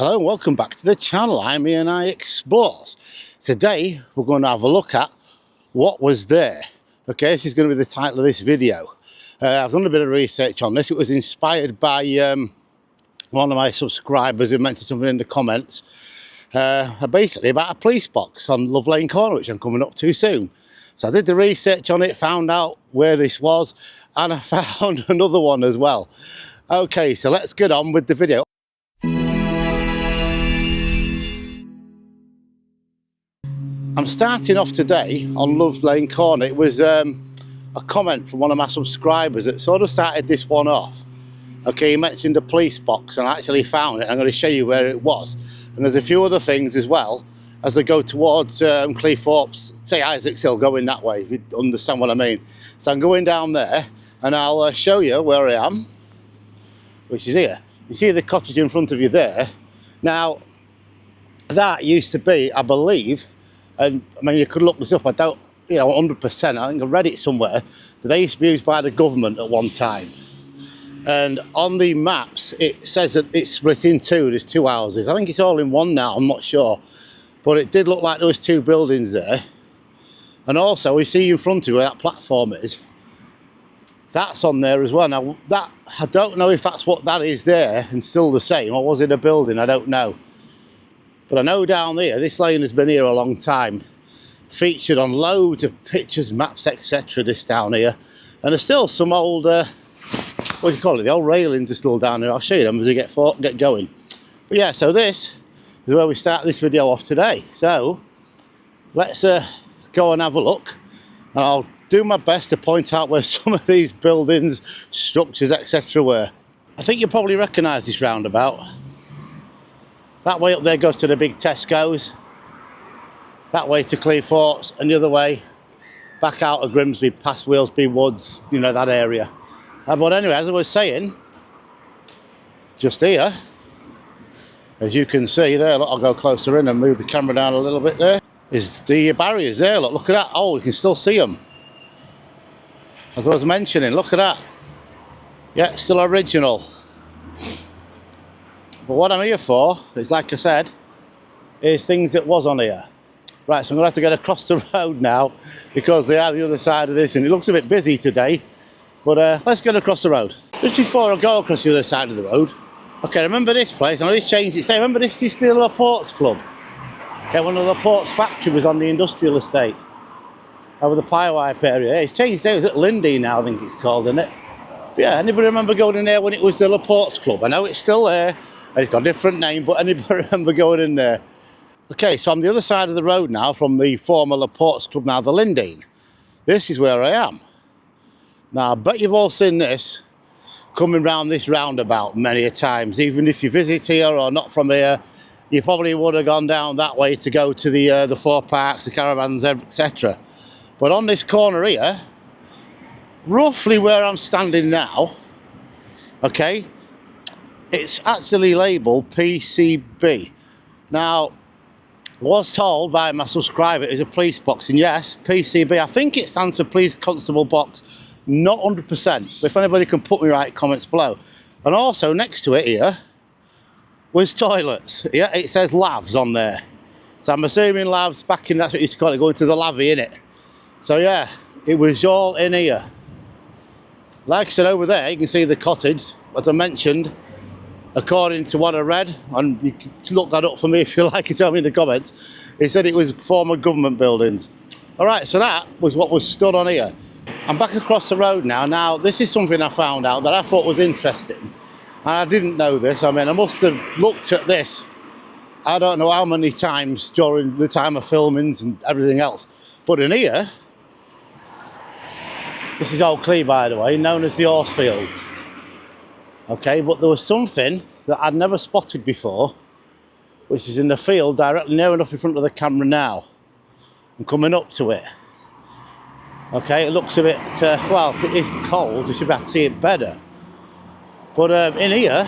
Hello and welcome back to the channel. I'm Ian I Explores. Today we're going to have a look at what was there. Okay, this is going to be the title of this video. I've done a bit of research on this. It was inspired by one of my subscribers who mentioned something in the comments basically about a police box on Love Lane Corner, which I'm coming up to soon. So I did the research on it, found out where this was, and I found another one as well. Okay, so let's get on with the video. I'm starting off today on Love Lane Corner. It was a comment from one of my subscribers that sort of started this one off. Okay, he mentioned a police box and I actually found it. I'm going to show you where it was. And there's a few other things as well as I go towards Cleethorpes, say Isaac's Hill, going that way, if you understand what I mean. So I'm going down there and I'll show you where I am, which is here. You see the cottage in front of you there. Now, that used to be, I believe, and I mean, you could look this up, I don't, 100%, I think I read it somewhere, that they used to be used by the government at one time. And on the maps, it says that it's split in two, there's two houses. I think it's all in one now, I'm not sure. But it did look like there was two buildings there. And also, we see in front of you where that platform is. That's on there as well. Now, that, I don't know if that's what that is there and still the same, or was it a building, I don't know. But I know down there, this lane has been here a long time. Featured on loads of pictures, maps, etc. this down here. And there's still some old, what do you call it? The old railings are still down here. I'll show you them as we get going. But yeah, so this is where we start this video off today. So let's go and have a look. And I'll do my best to point out where some of these buildings, structures, etc. were. I think you'll probably recognise this roundabout. That way up there goes to the big Tesco's, that way to Cleethorpes, and the other way back out of Grimsby, past Wheelsby Woods, that area. But anyway, as I was saying, just here, as you can see there, look, I'll go closer in and move the camera down a little bit there, is the barriers there, look at that. Oh, you can still see them. As I was mentioning, look at that. Yeah, still original. But what I'm here for is, like I said, is things that was on here. Right, so I'm going to have to get across the road now because they are the other side of this and it looks a bit busy today. But let's get across the road. Just before I go across the other side of the road, okay, remember this place? I know it's changed its name. Remember this used to be the Laporte's Club? Okay, one of the Laporte's factory was on the industrial estate over the pie wipe area. It's changed its name. It's at Lindy now, I think it's called, isn't it? But yeah, anybody remember going in there when it was the Laporte's Club? I know it's still there. It's got a different name, but anybody remember going in there? Okay, so I'm the other side of the road now from the former Laporte's Club, now the Lindeen. This is where I am. Now, I bet you've all seen this coming round this roundabout many a times. Even if you visit here or not from here, you probably would have gone down that way to go to the four parks, the caravans, etc. But on this corner here, roughly where I'm standing now, okay, it's actually labelled PCB. Now, I was told by my subscriber it's a police box, and yes, PCB, I think it stands for Police Constable Box, not 100%, but if anybody can put me right, comments below. And also next to it here was toilets. Yeah, it says lavs on there. So I'm assuming lavs back in, that's what you used to call it, going to the lavvy, innit? So yeah, it was all in here. Like I said, over there, you can see the cottage, as I mentioned. According to what I read, and you can look that up for me if you like and tell me in the comments, it said it was former government buildings. Alright, so that was what was stood on here. I'm back across the road now. Now, this is something I found out that I thought was interesting. And I didn't know this. I mean, I must have looked at this, I don't know how many times during the time of filmings and everything else. But in here, this is Old Clee, by the way, known as the horse fields. Okay, but there was something that I'd never spotted before, which is in the field directly near enough in front of the camera now. I'm coming up to it. Okay, it looks a bit, well, it is cold, you should be able to see it better. But in here,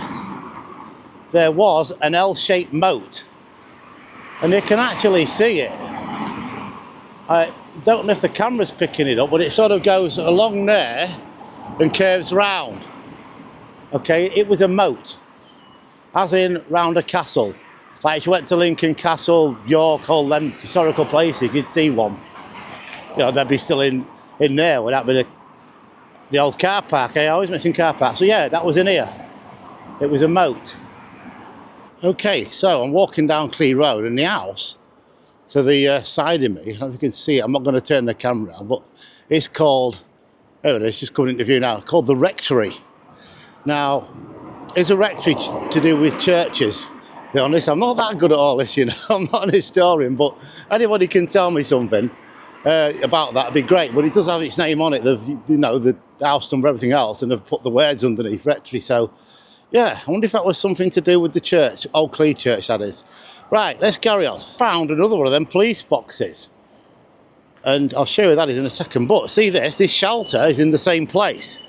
there was an L-shaped moat. And you can actually see it. I don't know if the camera's picking it up, but it sort of goes along there and curves round. Okay, it was a moat. as in round a castle. Like if you went to Lincoln Castle, York, all them historical places, you'd see one. You know, they'd be still in there. Would that be the old car park? I always mention car park. So yeah, that was in here. It was a moat. Okay, so I'm walking down Clee Road, and the house to the side of me, I don't know if you can see it, I'm not going to turn the camera on, but it's called, oh, it's just coming into view now, called the Rectory. Now, is a rectory to do with churches? To be honest, I'm not that good at all this, you know. I'm not an historian, but anybody can tell me something about that, it'd be great. But it does have its name on it, you know, the house number, everything else, and they've put the words underneath, Rectory. So, yeah, I wonder if that was something to do with the church, Old Clee Church, that is. Right, let's carry on. Found another one of them police boxes, and I'll show you that is in a second. But see this shelter is in the same place.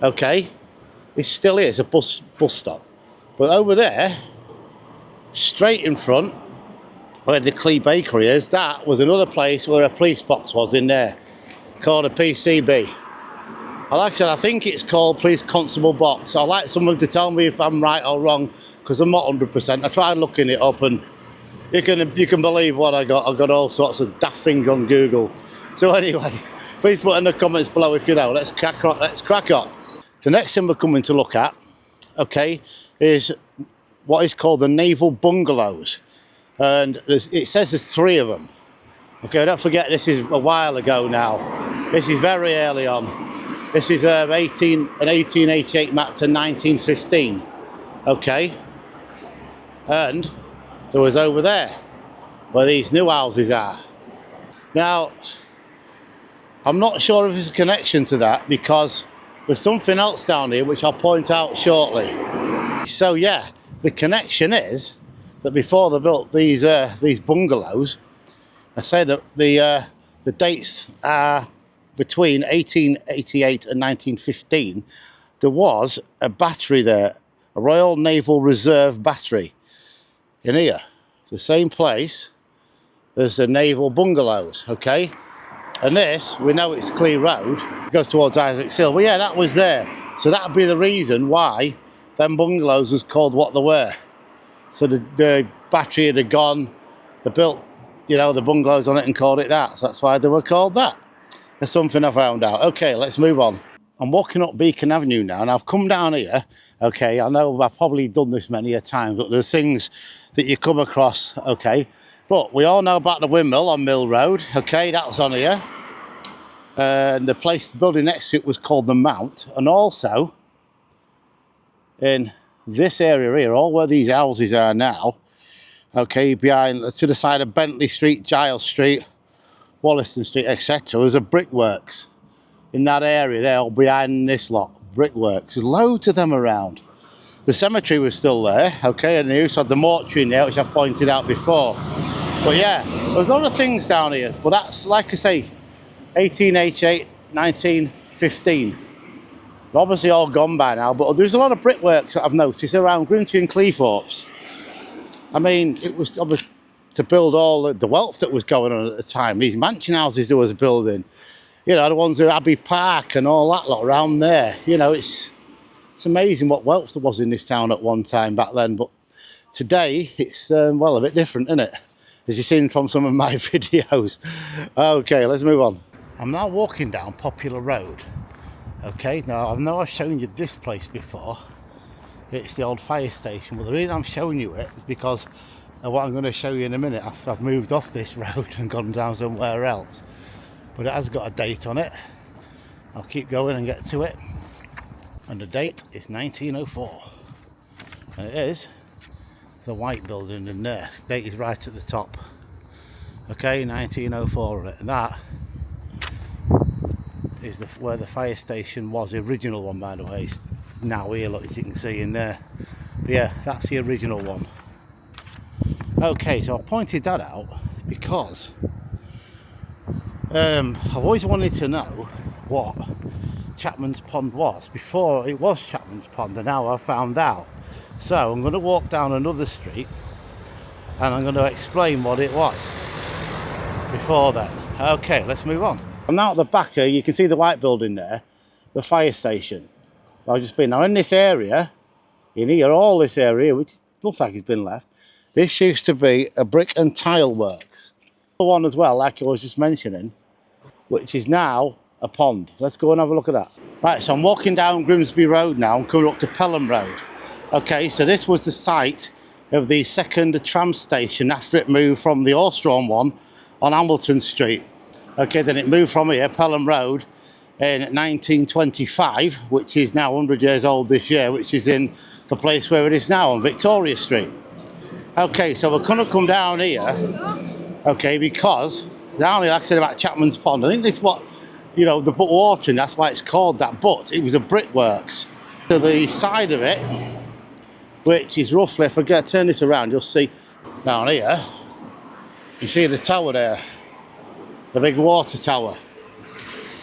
Okay, it still is a bus stop, but over there, straight in front, where the Clee Bakery is, that was another place where a police box was in there, called a PCB. Like I said, I think it's called Police Constable Box. I'd like someone to tell me if I'm right or wrong, because I'm not 100%. I tried looking it up, and you can believe what I got. I got all sorts of daft things on Google. So anyway, please put in the comments below if you know. Let's crack on. The next thing we're coming to look at, okay, is what is called the Naval bungalows, and it says there's 3 of them. Okay, don't forget this is a while ago now. This is very early on. This is an 1888 map to 1915. Okay, and there was over there where these new houses are. Now, I'm not sure if there's a connection to that, because there's something else down here which I'll point out shortly. So yeah, the connection is that before they built these bungalows, I say that the dates are between 1888 and 1915. There was a battery there, a Royal Naval Reserve battery in here, the same place as the Naval bungalows, okay? And this, we know it's Clee Road, it goes towards Isaac's Hill, but yeah, that was there. So that'd be the reason why them bungalows was called what they were. So the battery had gone, they built, you know, the bungalows on it and called it that. So that's why they were called that. There's something I found out. Okay, let's move on. I'm walking up Beacon Avenue now, and I've come down here. Okay, I know I've probably done this many a time, but there's things that you come across, okay? But we all know about the windmill on Mill Road, okay? That was on here. And the building next to it was called the Mount. And also, in this area here, all where these houses are now, okay, behind, to the side of Bentley Street, Giles Street, Wollaston Street, etc., there's a brickworks in that area there, all behind this lot, brickworks. There's loads of them around. The cemetery was still there, okay, and they also had the mortuary in there, which I pointed out before. But yeah, there's a lot of things down here, but that's, like I say, 1888, 1915. They're obviously all gone by now, but there's a lot of brickworks that I've noticed around Grimsby and Cleethorpes. I mean, it was obviously to build all the wealth that was going on at the time. These mansion houses there was building, you know, the ones at Abbey Park and all that lot around there. You know, it's amazing what wealth there was in this town at one time back then. But today, it's, well, a bit different, isn't it? As you've seen from some of my videos. Okay, let's move on. I'm now walking down Popular Road. Okay, now I know I've shown you this place before. It's the old fire station, but the reason I'm showing you it is because of what I'm going to show you in a minute after I've moved off this road and gone down somewhere else. But it has got a date on it. I'll keep going and get to it. And the date is 1904. And it is the white building in there. The date is right at the top. Okay, 1904 on it. And that is where the fire station was, the original one, by the way. It's now here, look, as you can see in there. But yeah, that's the original one. Okay, so I pointed that out because I've always wanted to know what Chapman's Pond was. Before it was Chapman's Pond, and now I've found out. So I'm going to walk down another street and I'm going to explain what it was before then. Okay, let's move on. I'm now at the back here, you can see the white building there, the fire station. I've just been now in this area, in here, all this area, which is looks like it's been left. This used to be a brick and tile works. The one as well, like I was just mentioning, which is now a pond. Let's go and have a look at that. Right, so I'm walking down Grimsby Road now. I'm coming up to Pelham Road. Okay, so this was the site of the second tram station after it moved from the horse-drawn one on Hamilton Street. Okay, then it moved from here, Pelham Road, in 1925, which is now 100 years old this year, which is in the place where it is now on Victoria Street. Okay, so we're going to come down here, okay, because down here, like I said about Chapman's Pond, I think this is what, you know, they put water in, that's why it's called that, but it was a brickworks. To the side of it, which is roughly, if I turn this around, you'll see down here, you see the tower there, the big water tower.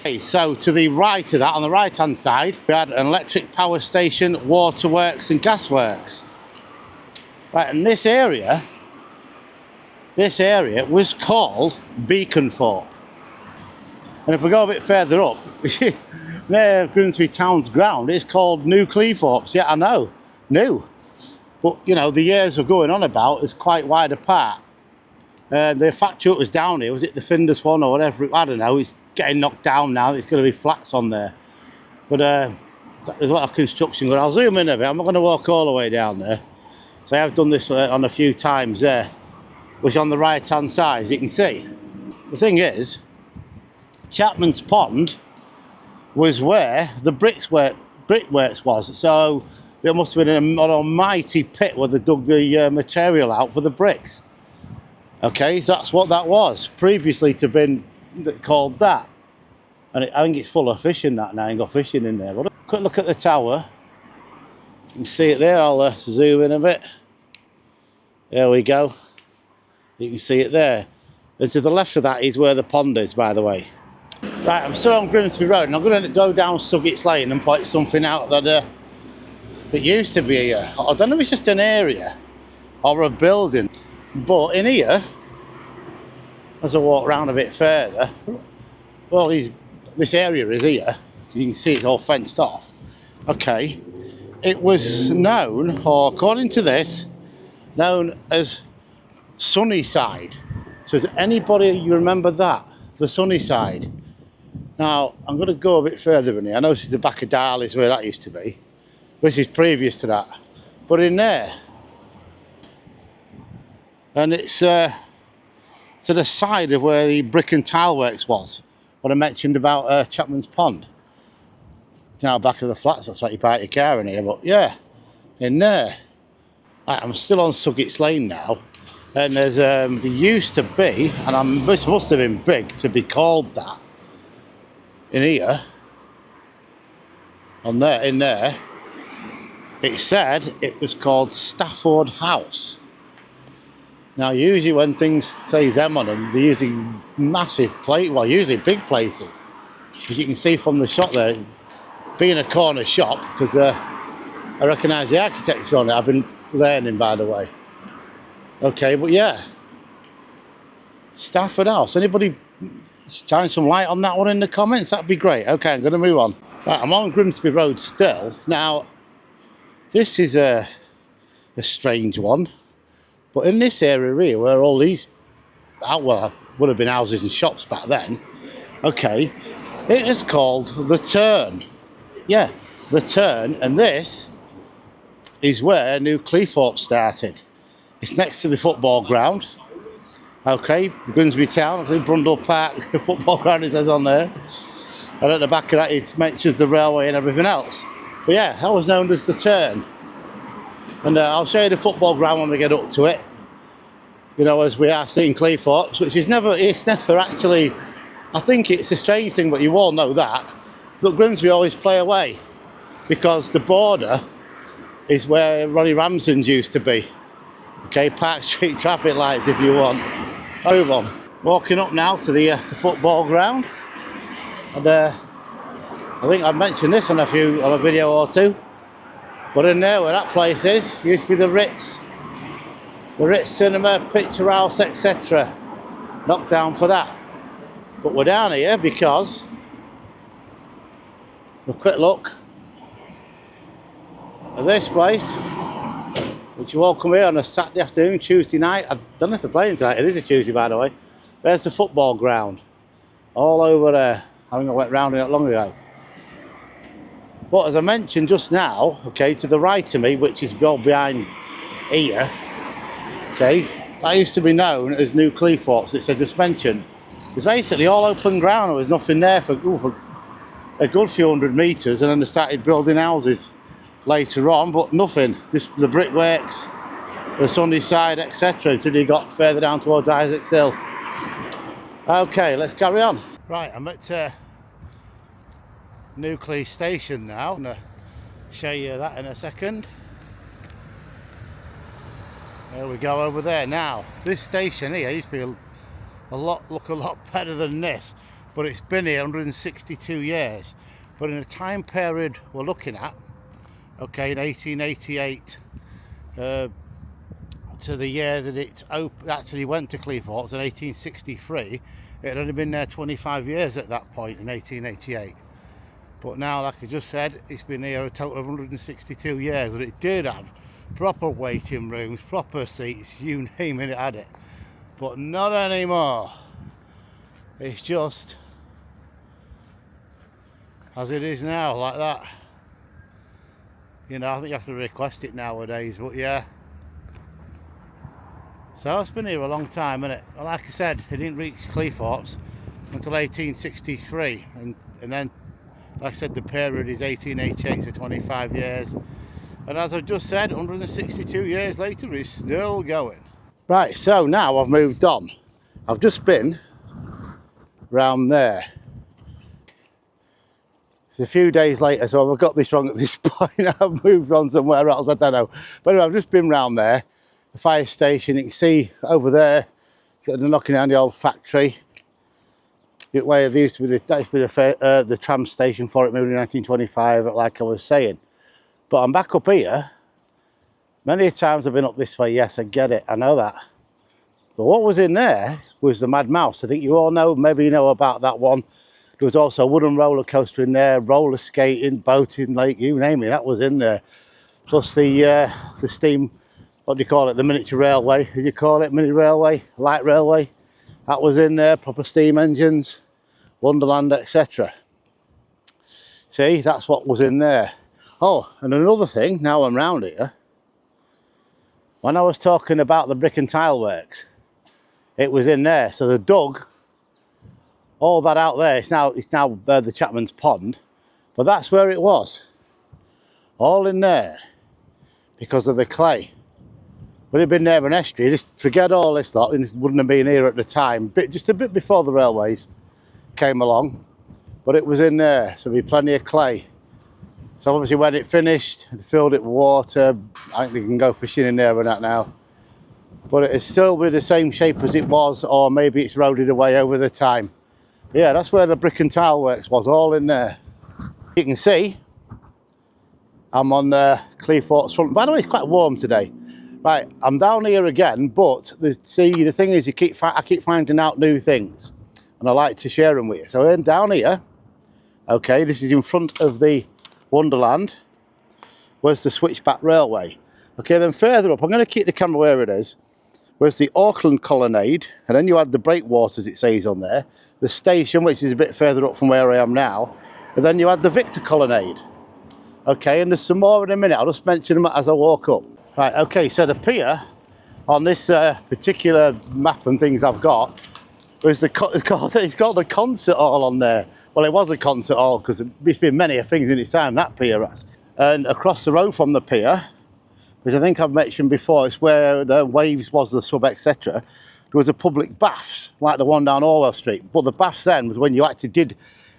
Okay, so to the right of that, on the right hand side, we had an electric power station, waterworks and gasworks. Right, and this area was called Beaconthorpe. And if we go a bit further up, there Grimsby Town's ground is called New Cleethorpes. Yeah, I know, new. But, you know, the years we're going on about is quite wide apart. The factory that was down here, was it the Findus one or whatever, I don't know, it's getting knocked down now, there's going to be flats on there. But there's a lot of construction going on. I'll zoom in a bit, I'm not going to walk all the way down there. So I have done this on a few times there, which on the right hand side, as you can see. The thing is, Chapman's Pond was where the brickworks was, so there must have been an almighty pit where they dug the material out for the bricks. Okay, so that's what that was, previously to been called that. And I think it's full of fish in that now, and got fishing in there. But a quick look at the tower. You can see it there, I'll zoom in a bit. There we go. You can see it there. And to the left of that is where the pond is, by the way. Right, I'm still on Grimsby Road, and I'm going to go down Suggett's Lane and point something out that used to be here. I don't know if it's just an area or a building. But in here, as I walk around a bit further, well, this area is here. You can see it's all fenced off. Okay, it was known, or according to this, known as Sunnyside. So is anybody, you remember that? The Sunnyside. Now, I'm going to go a bit further in here. I know this is the back of Darley's where that used to be. This is previous to that. But in there, and it's to the side of where the brick and tile works was, what I mentioned about Chapman's Pond. It's now back of the flats, looks like you park your car in here, but yeah, in there. Right, I'm still on Suggett's Lane now, and there's there used to be, and this must have been big to be called that, in here, in there, it said it was called Stafford House. Now, usually when things say them on them, they're usually massive places, well, usually big places. As you can see from the shot there, being a corner shop, because I recognise the architecture on it. I've been learning, by the way. Okay, but yeah, Stafford House. Anybody shine some light on that one in the comments? That'd be great. Okay, I'm going to move on. Right, I'm on Grimsby Road still. Now, this is a strange one. But in this area here, where all these, well, would have been houses and shops back then, okay, it is called The Turn. Yeah, The Turn, and this is where New Cleethorpes started. It's next to the football ground. Okay, Grimsby Town, I think Brundle Park, the football ground it says on there. And at the back of that it mentions the railway and everything else. But yeah, that was known as The Turn. And I'll show you the football ground when we get up to it. You know, as we are seeing Cleethorpes, which is never actually, I think it's a strange thing, but you all know that Grimsby always play away. Because the border is where Ronnie Ramsden's used to be. Okay, Park Street traffic lights if you want. Move on. Walking up now to the football ground. And I think I've mentioned this on a video or two. But in there where that place is, used to be the Ritz Cinema, Picture House, etc. Knocked down for that. But we're down here because, a quick look at this place. which you all come here on a Saturday afternoon, Tuesday night. I don't know if they're playing tonight. It is a Tuesday, by the way. There's the football ground. All over there. I think I went round it not long ago. But as I mentioned just now, okay, to the right of me, which is behind here, okay, that used to be known as New Cleethorpes, which I just mentioned. It's basically all open ground. There was nothing there for a good few hundred metres, and then they started building houses later on, but nothing. Just the brickworks, the sunny side, etc., until you got further down towards Isaac's Hill. Okay, let's carry on. Right, I'm at New Clee Station now. I'm going to show you that in a second. There we go, over there. Now, this station here used to be look a lot better than this, but it's been here 162 years. But in the time period we're looking at, okay, in 1888 to the year that it actually went to Cleethorpes in 1863, it had only been there 25 years at that point in 1888. But now, like I just said, it's been here a total of 162 years, and it did have proper waiting rooms, proper seats, you name it, it had it. But not anymore. It's just as it is now, like that. You know, I think you have to request it nowadays, but yeah. So it's been here a long time, innit? Well, like I said, it didn't reach Cleethorpes until 1863, and then, like I said, the period is 1888 to 25 years. And as I just said, 162 years later, it's still going. Right, so now I've moved on. I've just been round there. It's a few days later, so I've got this wrong at this point. I've moved on somewhere else, I don't know. But anyway, I've just been round there, the fire station. You can see over there, they're knocking down the old factory. Where there used to be the tram station for it, moved in 1925, like I was saying. But I'm back up here. Many times I've been up this way, yes, I get it, I know that. But what was in there was the Mad Mouse. I think you all know, maybe you know about that one. There was also a wooden roller coaster in there, roller skating, boating, lake, you name it, that was in there. Plus the steam, what do you call it, the miniature railway, did you call it, mini railway, light railway? That was in there, proper steam engines, Wonderland, etc. See, that's what was in there. Oh, and another thing, now I'm round here, when I was talking about the brick and tile works, it was in there. So they dug all that out there. It's now the Chapman's pond, but that's where it was, all in there, because of the clay. Would it have been there an estuary? Just forget all this lot, and it wouldn't have been here at the time. Just a bit before the railways came along, but it was in there, so there'd be plenty of clay. So obviously when it finished, they filled it with water. I think they can go fishing in there and that now. But it'll still be the same shape as it was, or maybe it's eroded away over the time. But yeah, that's where the brick and tile works was, all in there. You can see, I'm on Cleethorpes front. By the way, it's quite warm today. Right, I'm down here again, but the thing is, I keep finding out new things, and I like to share them with you. So then down here, okay, this is in front of the Wonderland, where's the switchback railway. Okay, then further up, I'm going to keep the camera where it is, where's the Auckland Colonnade, and then you had the breakwaters, it says on there, the station, which is a bit further up from where I am now, and then you had the Victor Colonnade. Okay, and there's some more in a minute, I'll just mention them as I walk up. Right, okay, so the pier on this particular map and things I've got was it's called a concert hall on there. Well, it was a concert hall because there's been many things in its time, that pier has. And across the road from the pier, which I think I've mentioned before, it's where the Waves was, the sub, etc. There was a public baths, like the one down Orwell Street. But the baths then was when you actually did,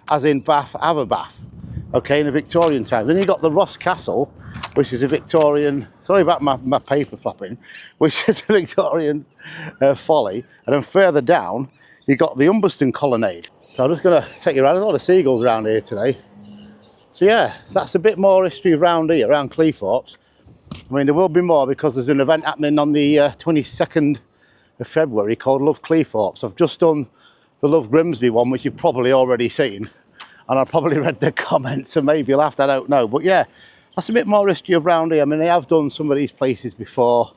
as in bath, have a bath. Okay, in the Victorian times. Then you got the Ross Castle, which is a Victorian, sorry about my paper flapping, which is a Victorian folly. And then further down, you got the Humberston Colonnade. So I'm just going to take you around. There's a lot of seagulls around here today. So yeah, that's a bit more history around here, around Cleethorpes. I mean, there will be more because there's an event happening on the 22nd of February called Love Cleethorpes. I've just done the Love Grimsby one, which you've probably already seen. And I've probably read the comments, so maybe you'll have to, I don't know. But yeah, that's a bit more history of round here. I mean, I have done some of these places before.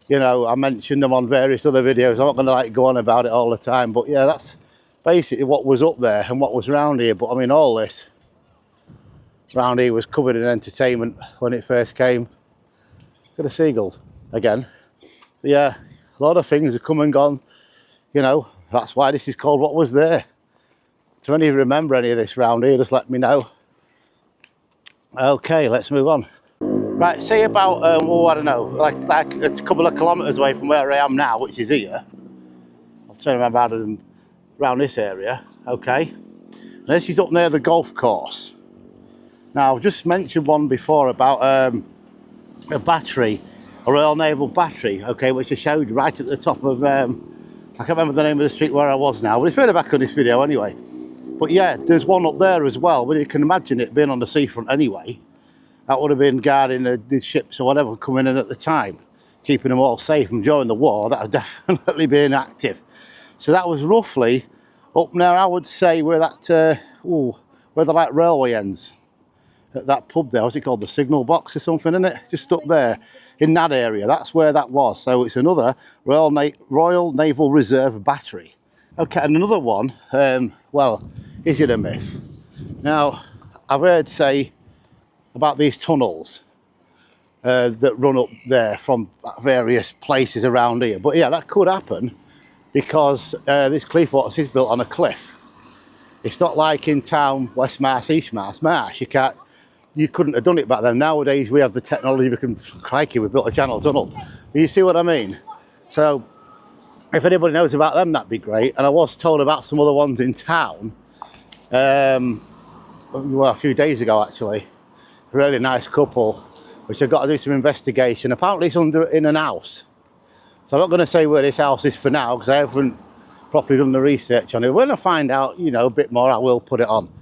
You know, I mentioned them on various other videos. I'm not going to like go on about it all the time, but yeah, that's basically what was up there and what was round here. But I mean, all this round here was covered in entertainment when it first came. Got a seagull again. But yeah, a lot of things have come and gone. You know, that's why this is called What Was There. So any of you remember any of this round here, just let me know. Okay, let's move on. Right, say about, oh, I don't know, like a couple of kilometres away from where I am now, which is here. I'll turn around this area, okay. And this is up near the golf course. Now, I've just mentioned one before about a battery, a Royal Naval battery, okay, which I showed you right at the top of, I can't remember the name of the street where I was now, but it's further back on this video anyway. But yeah, there's one up there as well, but you can imagine it being on the seafront anyway. That would have been guarding the ships or whatever coming in at the time, keeping them all safe. And during the war, that has definitely been active. So that was roughly up there, I would say, where that, where the like railway ends. At that pub there, what's it called? The Signal Box or something, isn't it? Just up there, in that area. That's where that was. So it's another Royal Naval Reserve battery. Okay, and another one, well, is it a myth? Now, I've heard say about these tunnels that run up there from various places around here. But yeah, that could happen because this Cleethorpes is built on a cliff. It's not like in town, West Marsh, East Marsh. You couldn't have done it back then. Nowadays we have the technology, we can, crikey, we built a channel tunnel. You see what I mean? So if anybody knows about them, that'd be great. And I was told about some other ones in town, well, a few days ago actually. Really nice couple, which I've got to do some investigation. Apparently it's in an house. So I'm not going to say where this house is for now because I haven't properly done the research on it. When I find out, you know, a bit more, I will put it on.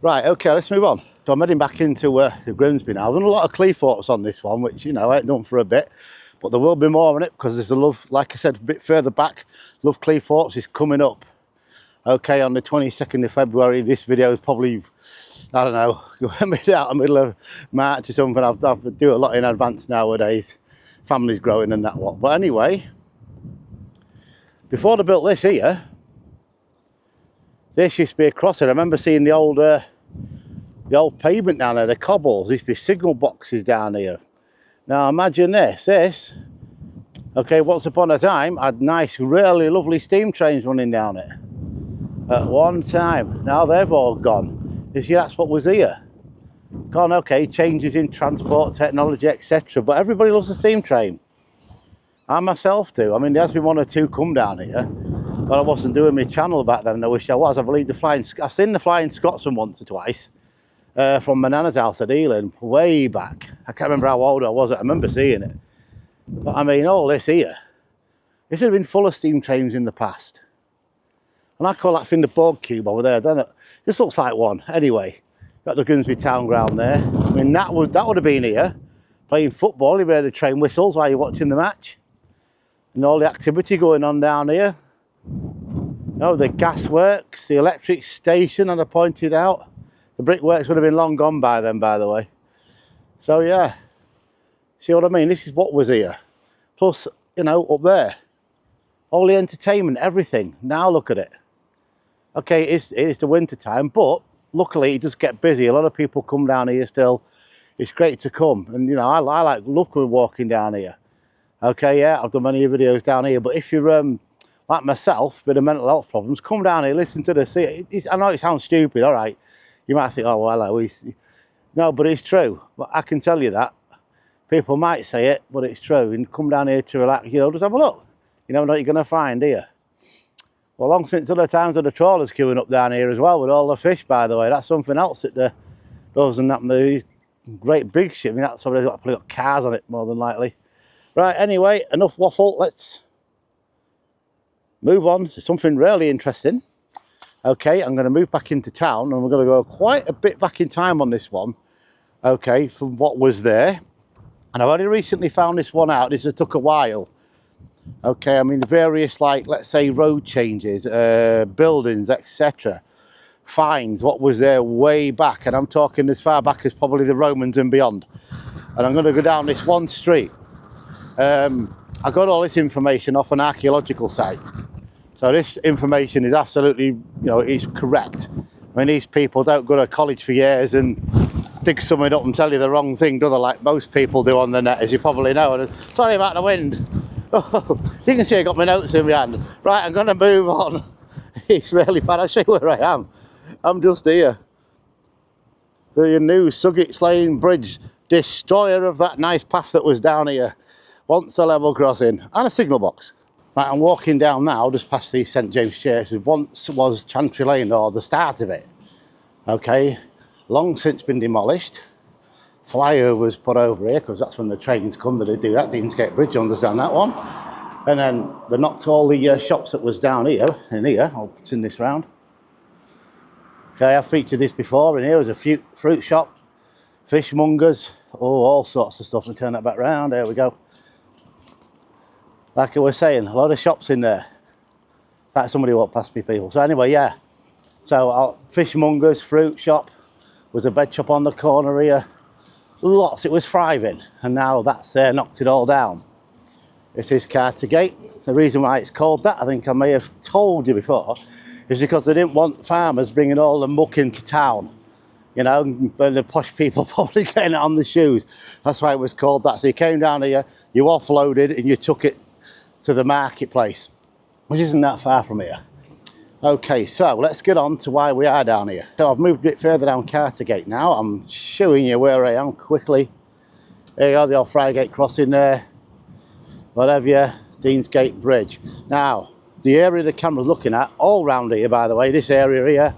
Right, okay, let's move on. So I'm heading back into the Grimsby now. I've done a lot of Cleethorpes on this one, which, you know, I ain't done for a bit. But there will be more on it because there's a love, like I said, a bit further back, Love Cleethorpes is coming up. Okay, on the 22nd of February, this video is probably, I don't know, middle of March or something. I do a lot in advance nowadays. Family's growing and that what. But anyway, before they built this here, this used to be a crossing. I remember seeing the old pavement down there, the cobbles. There used to be signal boxes down here. Now imagine this, okay, once upon a time, had nice, really lovely steam trains running down it. At one time. Now they've all gone. You see, that's what was here. Gone, okay, changes in transport, technology, etc. But everybody loves the steam train. I myself do. I mean, there has been one or two come down here, but I wasn't doing my channel back then, and I wish I was. I believe I've seen the Flying Scotsman once or twice from my nana's house at Ealing, way back. I can't remember how old I was. I remember seeing it. But I mean, all this here, this would have been full of steam trains in the past. And I call that thing the Borg Cube over there, doesn't it? This looks like one. Anyway, got the Grimsby Town Ground there. I mean, that would have been here, playing football. You heard the train whistles while you're watching the match. And all the activity going on down here. Oh, the gasworks, the electric station, and I pointed out. The brickworks would have been long gone by then, by the way. So, yeah. See what I mean? This is what was here. Plus, you know, up there. All the entertainment, everything. Now look at it. Okay, it is the winter time, but luckily it does get busy. A lot of people come down here still. It's great to come, and you know, I love walking down here. Okay, yeah, I've done many videos down here, but if you're like myself, with the mental health problems, come down here, listen to the sea. I know it sounds stupid, all right. You might think, oh well, no, but it's true. But I can tell you that people might say it, but it's true. And come down here to relax, you know, just have a look. You never know what you're going to find here. Well, long since other times of the trawlers queuing up down here as well with all the fish, by the way. That's something else that doesn't happen to these great big ship. I mean, that's probably got cars on it more than likely. Right, anyway, enough waffle. Let's move on to something really interesting. Okay, I'm going to move back into town and we're going to go quite a bit back in time on this one. Okay, from what was there. And I've only recently found this one out. This took a while. Okay, I mean, various, like, let's say, road changes, buildings, etc. finds what was there way back, and I'm talking as far back as probably the Romans and beyond. And I'm going to go down this one street. I got all this information off an archaeological site, so this information is absolutely, you know, it's correct. I mean, these people don't go to college for years and dig something up and tell you the wrong thing, do they, like most people do on the net, as you probably know. And sorry about the wind. Oh, you can see I got my notes in my hand. Right, I'm going to move on. It's really bad. I'll show you where I am. I'm just here. The new Suggett's Lane Bridge, destroyer of that nice path that was down here. Once a level crossing and a signal box. Right, I'm walking down now, just past the St James Church, which once was Chantry Lane, or the start of it. Okay, long since been demolished. Flyovers put over here, because that's when the trains come that they do that. Deansgate Bridge, you understand that one. And then they knocked all the shops that was down here, in here. I'll turn this round. Okay, I've featured this before. In here was a fruit shop, fishmongers, all sorts of stuff. And turn that back round, there we go. Like I was saying, a lot of shops in there. In fact, somebody walked past me, people. So anyway, yeah. So fishmongers, fruit shop, was a bed shop on the corner here. Lots, it was thriving. And now that's knocked it all down. This is Cartergate. The reason why it's called that, I think I may have told you before, is because they didn't want farmers bringing all the muck into town. You know, but the posh people probably getting it on the shoes. That's why it was called that. So you came down here, you offloaded and you took it to the marketplace, which isn't that far from here. Okay, so let's get on to why we are down here. So I've moved a bit further down Cartergate now. I'm showing you where I am quickly. There you go, the old Friargate crossing there. Whatever, Deansgate Bridge. Now, the area the camera's looking at, all round here, by the way, this area here,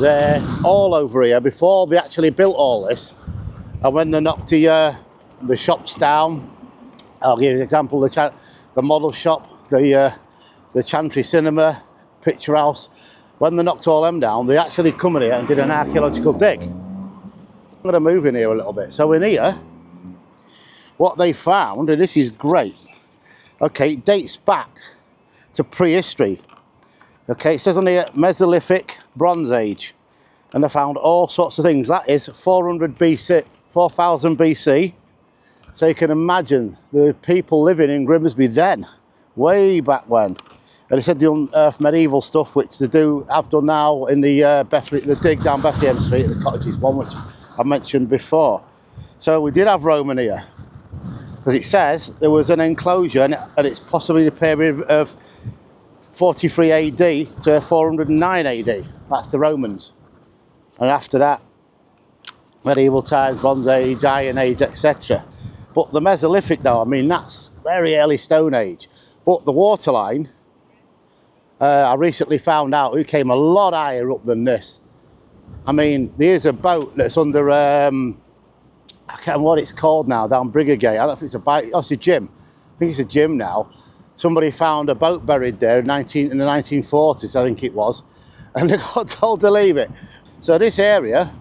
they're all over here before they actually built all this. And when they knocked the shops down, I'll give you an example, the model shop, the Chantry Cinema, Picture House. When they knocked all them down, they actually come in here and did an archaeological dig. I'm going to move in here a little bit. So in here, what they found, and this is great, okay, it dates back to prehistory. Okay, it says on here, Mesolithic, Bronze Age. And they found all sorts of things. That is 400 BC, 4000 BC. So you can imagine the people living in Grimsby then, way back when. And they said they unearthed medieval stuff, which they have done now in the dig down Bethlehem Street, the cottages one, which I mentioned before. So we did have Roman here, because it says there was an enclosure, and it's possibly the period of 43 AD to 409 AD. That's the Romans. And after that, medieval times, Bronze Age, Iron Age, etc. But the Mesolithic, though, I mean, that's very early Stone Age. But the waterline, I recently found out who came a lot higher up than this. I mean, there's a boat that's under, I can't remember what it's called now, down Briggergate. I don't know if it's a boat, oh, it's a gym. I think it's a gym now. Somebody found a boat buried there in the 1940s, I think it was. And they got told to leave it. So this area,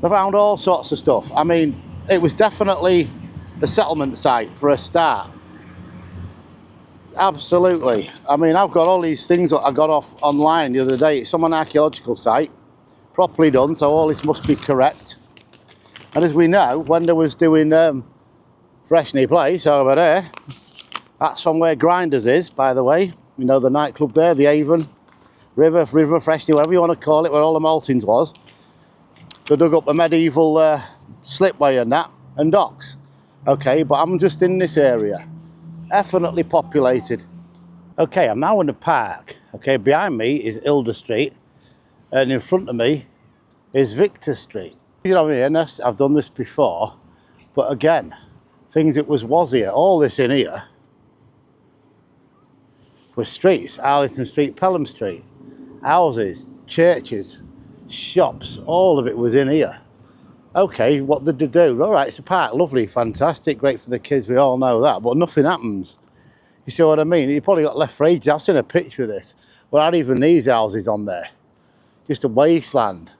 they found all sorts of stuff. I mean, it was definitely a settlement site for a start. Absolutely. I mean, I've got all these things that I got off online the other day. It's on an archaeological site, properly done, so all this must be correct. And as we know, when they was doing Freshney Place over there, that's from where Grinders is, by the way. You know, the nightclub there, the Avon, River Freshney, whatever you want to call it, where all the maltings was. They dug up a medieval slipway and that, and docks. Okay, but I'm just in this area. Definitely populated. Okay, I'm now in the park. Okay, behind me is Ilder Street, and in front of me is Victor Street. You know what I mean? I've done this before, but again, things it was here. All this in here was streets. Arlington Street, Pelham Street, houses, churches, shops, all of it was in here. Okay, what did they do? All right, it's a park, lovely, fantastic, great for the kids, we all know that, but nothing happens. You see what I mean? You probably got left for ages. I've seen a picture of this, without even these houses on there. Just a wasteland.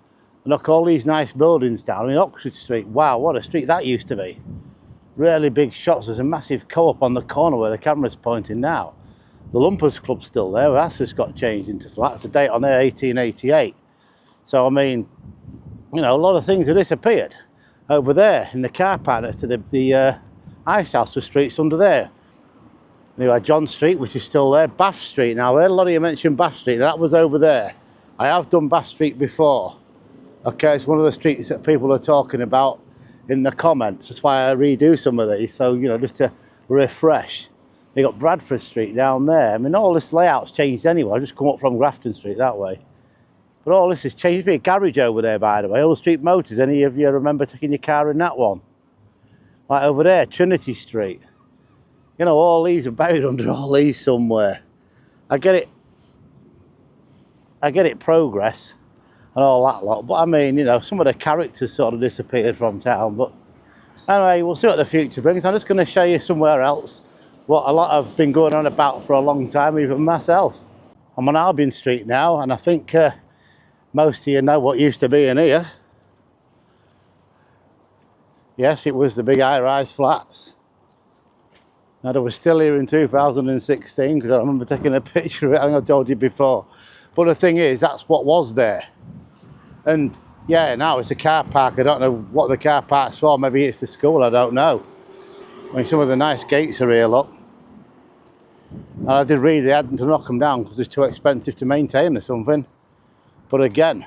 Knock all these nice buildings down in Oxford Street. Wow, what a street that used to be. Really big shops. There's a massive co-op on the corner where the camera's pointing now. The Lumpers Club's still there, that's just got changed into flats. The date on there, 1888. So, I mean, you know, a lot of things have disappeared. Over there, in the car park next to the ice house, the streets under there. Anyway, John Street, which is still there. Bath Street, now I heard a lot of you mention Bath Street, and that was over there. I have done Bath Street before. Okay, it's one of the streets that people are talking about in the comments. That's why I redo some of these, so, you know, just to refresh. You got Bradford Street down there. I mean, all this layout's changed anyway. I just come up from Grafton Street that way. But all this has changed. There's a garage over there, by the way. Hull Street Motors. Any of you remember taking your car in that one? Right over there, Trinity Street. You know, all these are buried under all these somewhere. I get it, progress and all that lot. But I mean, you know, some of the characters sort of disappeared from town. But anyway, we'll see what the future brings. I'm just going to show you somewhere else what a lot have been going on about for a long time, even myself. I'm on Albion Street now, and I think most of you know what used to be in here. Yes, it was the big high-rise flats. Now, they were still here in 2016, because I remember taking a picture of it. I think I told you before. But the thing is, that's what was there. And yeah, now it's a car park. I don't know what the car park's for. Maybe it's the school, I don't know. I mean, some of the nice gates are here, look. And I did read they had to knock them down because it's too expensive to maintain or something. But again,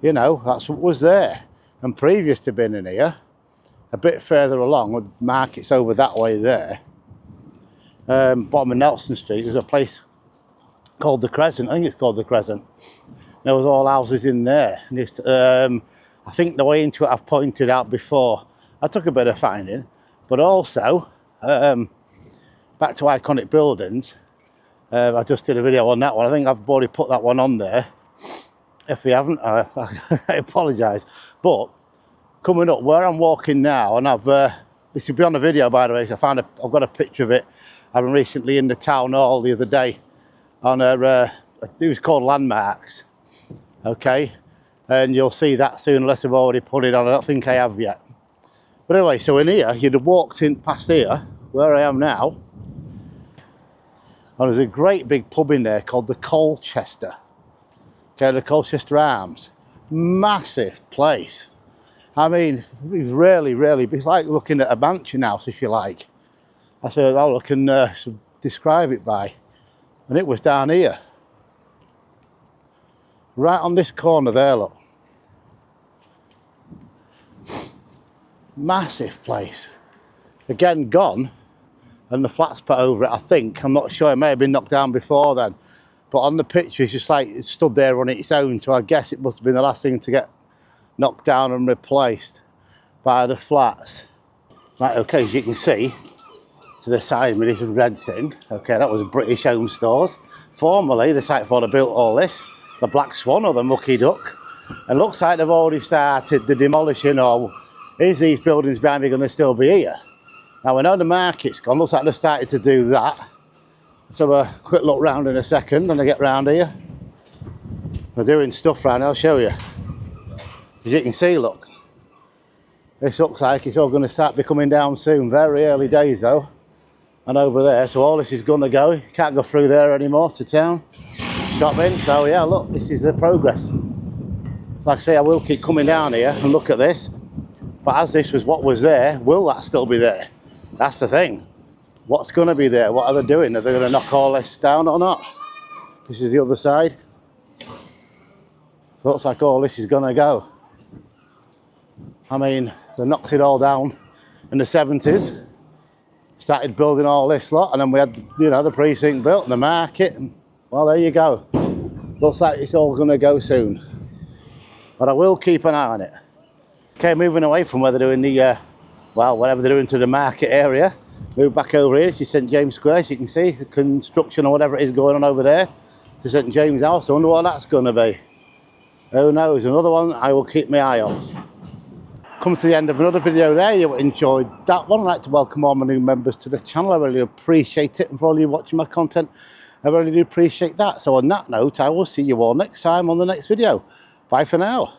you know, that's what was there. And previous to being in here, a bit further along, with markets over that way there, bottom of Nelson Street, there's a place called the Crescent. I think it's called the Crescent. There was all houses in there. And it's, I think the way into it I've pointed out before. I took a bit of finding, but also back to iconic buildings. I just did a video on that one. I think I've already put that one on there. If you haven't, I apologise. But coming up where I'm walking now, and this will be on the video, by the way. So I've got a picture of it. I've been recently in the town hall the other day on it was called Landmarks. Okay, and you'll see that soon, unless I've already put it on. I don't think I have yet. But anyway, so in here, you'd have walked in past here, where I am now, and there's a great big pub in there called the Colchester. Okay, the Colchester Arms. Massive place. I mean, it's really, it's like looking at a mansion house, if you like. That's all I can describe it by. And it was down here. Right on this corner there, look. Massive place. Again, gone. And the flats put over it, I think. I'm not sure, it may have been knocked down before then. But on the picture, it's just like it stood there on its own. So I guess it must have been the last thing to get knocked down and replaced by the flats. Right, okay, as you can see, to the side with this red thing, okay, that was British Home Stores. Formerly, the site before they built all this, the Black Swan or the Mucky Duck. And looks like they've already started the demolition, or is these buildings behind me going to still be here? Now, we know the market's gone, looks like they've started to do that. Let's have a quick look round in a second when I get round here. They're doing stuff round here, I'll show you. As you can see, look, this looks like it's all going to start becoming down soon. Very early days though. And over there, so all this is going to go. You can't go through there anymore to town. Chapman. So yeah, look, this is the progress. Like I say, I will keep coming down here and look at this. But as this was what was there, will that still be there? That's the thing. What's going to be there? What are they doing? Are they going to knock all this down or not? This is the other side. Looks like all this is going to go. I mean, they knocked it all down in the 70s. Started building all this lot, and then we had, you know, the precinct built and the market. And, well, there you go. Looks like it's all going to go soon. But I will keep an eye on it. Okay, moving away from where they're doing the, well, whatever they're doing to the market area. Move back over here to St James Square, as you can see, the construction or whatever it is going on over there. To St James House, I wonder what that's going to be. Who knows, another one I will keep my eye on. Come to the end of another video there. You enjoyed that one. I'd like to welcome all my new members to the channel. I really appreciate it. And for all you watching my content, I really do appreciate that. So on that note, I will see you all next time on the next video. Bye for now.